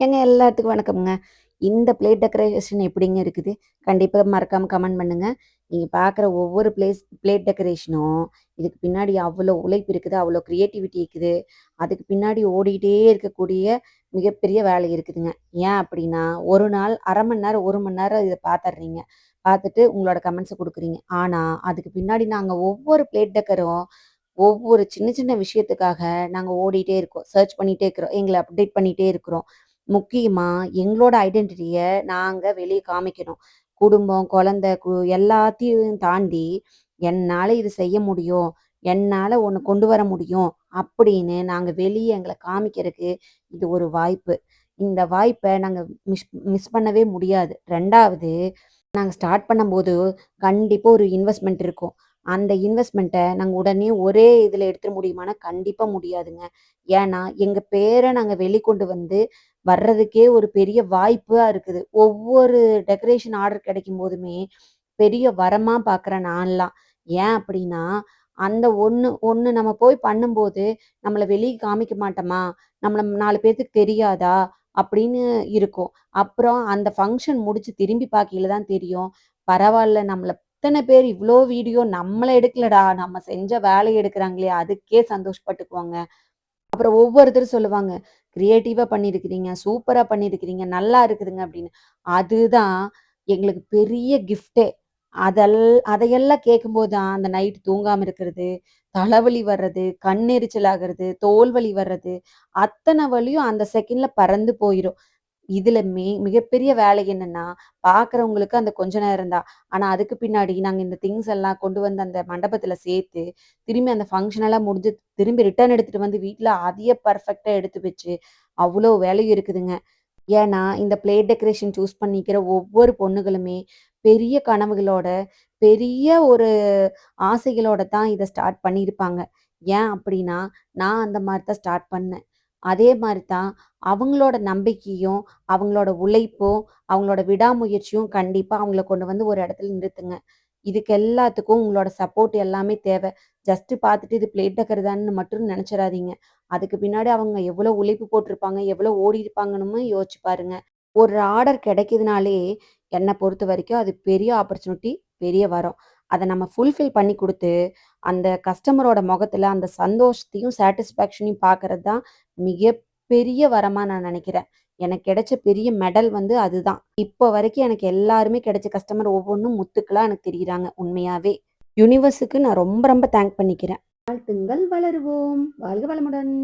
ஏங்க எல்லாத்துக்கும் வணக்கம்ங்க. இந்த பிளேட் டெக்கரேஷன் எப்படிங்க இருக்குது? கண்டிப்பா மறக்காம கமெண்ட் பண்ணுங்க. நீங்க பார்க்குற ஒவ்வொரு பிளேட் டெக்கரேஷனும் இதுக்கு பின்னாடி அவ்வளோ உழைப்பு இருக்குது, அவ்வளோ கிரியேட்டிவிட்டி இருக்குது. அதுக்கு பின்னாடி ஓடிட்டே இருக்கக்கூடிய மிகப்பெரிய வேலை இருக்குதுங்க. ஏன் அப்படின்னா, ஒரு நாள் 1/2 மணி நேரம், 1 மணி நேரம் இத பார்த்துடுறீங்க. பார்த்துட்டு உங்களோட கமெண்ட்ஸ குடுக்குறீங்க. ஆனா, அதுக்கு பின்னாடி நாங்க ஒவ்வொரு பிளேட் டெக்கரும் ஒவ்வொரு சின்ன சின்ன விஷயத்துக்காக நாங்க ஓடிட்டே இருக்கோம். சர்ச் பண்ணிட்டே இருக்கிறோம். எங்கள அப்டேட் பண்ணிட்டே இருக்கிறோம். முக்கியமா எங்களோட ஐடென்டிட்டிய நாங்க வெளிய காமிக்கணும். குடும்பம், குழந்தை எல்லாத்தையும் தாண்டி, என்னால இது செய்ய முடியும். என்னால ஒண்ணு கொண்டு வர முடியும். அப்படின்னு நாங்க வெளிய எங்கள காமிக்கிறக்கு இது ஒரு வாய்ப்பு. இந்த வாய்ப்ப நாங்க மிஸ் மிஸ் பண்ணவே முடியாது. 2வது நாங்க ஸ்டார்ட் பண்ணும்போது கண்டிப்பா ஒரு இன்வெஸ்ட்மென்ட் இருக்கும். அந்த இன்வெஸ்ட்மென்ட்ட நாங்க உடனே ஒரே இதுல எடுத்துற முடியுமான்னா, கண்டிப்பா முடியாதுங்க. ஏன்னா, எங்க பேர நாங்க வெளிக்கொண்டு வந்து வர்றதுக்கே ஒரு பெரிய வாய்ப்பா இருக்குது. ஒவ்வொரு டெக்கரேஷன் ஆர்டர் கிடைக்கும்போதுமே, பெரிய வரமா பார்க்குறேன் நான்லாம். ஏன் அப்படின்னா, அந்த ஒண்ணு ஒண்ணு நம்ம போய் பண்ணும்போது, நம்மள வெளிய காமிக்க மாட்டோமா? நம்மள 4 பேத்துக்கு தெரியாதா? அப்படின்னு இருக்கும். அப்புறம் அந்த ஃபங்ஷன் முடிச்சு திரும்பி பார்க்கையில தான் தெரியும். பரவால்ல நம்மள இத்தன பேர் இவ்ளோ வீடியோ நம்மள எடுக்கலடா. நம்ம செஞ்ச வேலைய எடுக்குறாங்களே, அதுக்கே சந்தோஷப்பட்டுக்குவோங்க. அப்புறம் ஒவ்வொருத்தரும் சொல்லுவாங்க, "கிரியேட்டிவா பண்ணியிருக்கிறீங்க, சூப்பரா பண்ணியிருக்கிறீங்க, நல்லா இருக்குதுங்க" அப்படின்னு. அதுதான் எங்களுக்கு பெரிய கிஃப்ட்டே. அதல் அதையெல்லாம் கேட்கும்போது தான் அந்த நைட் தூங்காம இருக்கிறது, தலைவலி வர்றது, கண்ணெரிச்சல் ஆகுறது, தோல் வலி வர்றது, அத்தன வலியும் அந்த செகண்ட்ல பறந்து போயிரும். இதுல மிகப்பெரிய வேலை என்னன்னா, பார்க்குறவங்களுக்கு அந்த கொஞ்ச நேரம் தான். ஆனா அதுக்கு பின்னாடி நாங்க இந்த திங்ஸ் எல்லாம் கொண்டு வந்து அந்த மண்டபத்துல சேர்த்து, திரும்பி அந்த ஃபங்ஷன் எல்லாம் முடிஞ்சு திரும்பி ரிட்டர்ன் எடுத்துட்டு வந்து வீட்ல அதையே பெர்ஃபெக்ட்டா எடுத்து வச்சு, அவ்ளோ வேலையும் இருக்குதுங்க. ஏன்னா, இந்த பிளேட் டெக்கரேஷன் சூஸ் பண்ணிக்கிற ஒவ்வொரு பொண்ணுகளுமே, பெரிய கனவுகளோட, பெரிய ஒரு ஆசைகளோட தான் இத ஸ்டார்ட் பண்ணியிருப்பாங்க. ஏன் அப்டின்னா, நான் அந்த மாரி தான் ஸ்டார்ட் பண்ணேன். அதே மாரி தான் அவங்களோட நம்பிக்கையும், அவங்களோட உழைப்பும், அவங்களோட விடாமுயற்சியும் கண்டிப்பா அவங்கள கொண்டு வந்து ஒரு இடத்துல நிறுத்துங்க. இதுக்கு எல்லாத்துக்கும் உங்களோட சப்போர்ட் எல்லாமே தேவ. ஜஸ்ட் பார்த்துட்டு இது பிளேட் டெக்கர் தான்னு மட்டும் நெனச்சிராதீங்க. அதுக்கு பின்னாடி அவங்க எவ்வளோ உழைப்பு போட்டிருப்பாங்க, எவ்வளோ ஓடியிருப்பாங்கன்னு யோசிச்சு பாருங்க. ஒரு ஆர்டர் கிடைக்குதுனாலே, என்ன பொறுத்தவரைக்கும் அது பெரிய ஆப்பர்ச்சுனிட்டி, பெரிய வரம். அத நம்ம ஃபுல்ஃபில் பண்ணி குடுத்து, அந்த கஸ்டமரோட முகத்துல அந்த சந்தோஷத்தையும், சாட்டிஸ்ஃபேக்ஷனையும் பார்க்கறது தான் மிகப்பெரிய வரமா நான் நெனைக்கிறேன். எனக்கு கிடைச்ச பெரிய மெடல் வந்து அதுதான். இப்போ வரைக்கும் எனக்கு எல்லாருமே கிடைச்ச கஸ்டமர் ஒவ்வொன்னும் முத்துக்களா எனக்கு தெரியிறாங்க, உண்மையாவே. யுனிவர்ஸுக்கு நான் ரொம்ப ரொம்ப தேங்க் பண்ணிக்கிறேன். வாழ்த்துங்கள் வளருவோம்! வாழ்க வளமுடன்!